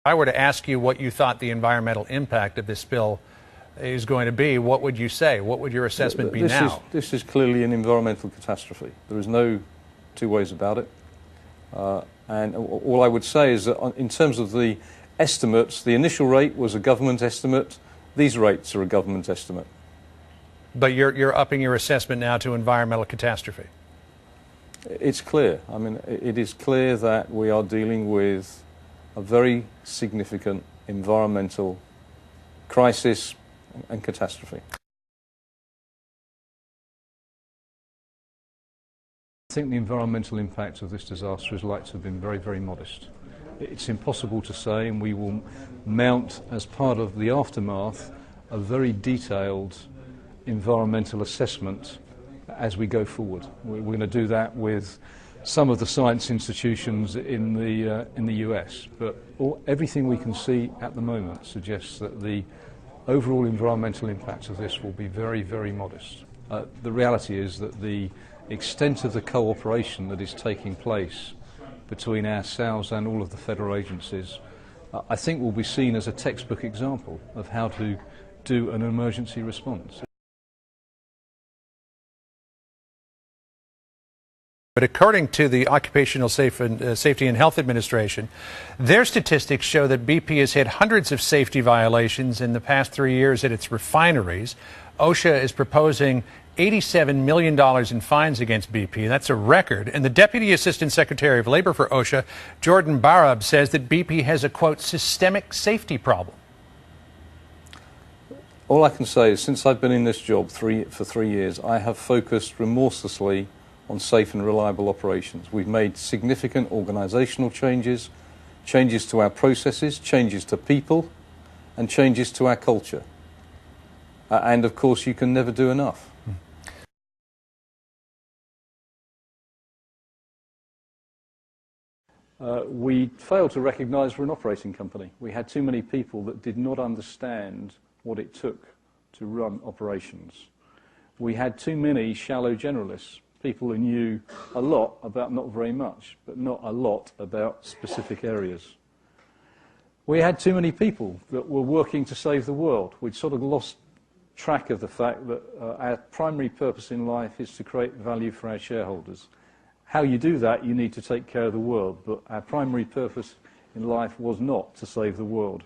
I were to ask you what you thought the environmental impact of this spill is going to be, what would you say? What would your assessment be now? This is clearly an environmental catastrophe. There is no two ways about it. And all I would say is that in terms of the estimates, the initial rate was a government estimate. These rates are a government estimate. But you're upping your assessment now to environmental catastrophe. It's clear. I mean, it is clear that we are dealing with a very significant environmental crisis and catastrophe. I think the environmental impact of this disaster is likely to have been very, very modest. It's impossible to say, and we will mount, as part of the aftermath, a very detailed environmental assessment as we go forward. We're going to do that with some of the science institutions in the US, but everything we can see at the moment suggests that the overall environmental impact of this will be very, very modest. The reality is that the extent of the cooperation that is taking place between ourselves and all of the federal agencies, I think will be seen as a textbook example of how to do an emergency response. But according to the Occupational Safety and Health Administration, their statistics show that BP has hit hundreds of safety violations in the past 3 years at its refineries. OSHA is proposing $87 million in fines against BP. That's a record. And the Deputy Assistant Secretary of Labor for OSHA, Jordan Barab, says that BP has a, quote, systemic safety problem. All I can say is since I've been in this job for 3 years, I have focused remorselessly on safe and reliable operations. We've made significant organisational changes, changes to our processes, changes to people, and changes to our culture. And of course, you can never do enough. We failed to recognise we're an operating company. We had too many people that did not understand what it took to run operations. We had too many shallow generalists, people who knew a lot about not very much, but not a lot about specific areas. We had too many people that were working to save the world. We'd sort of lost track of the fact that our primary purpose in life is to create value for our shareholders. How you do that, you need to take care of the world, but our primary purpose in life was not to save the world.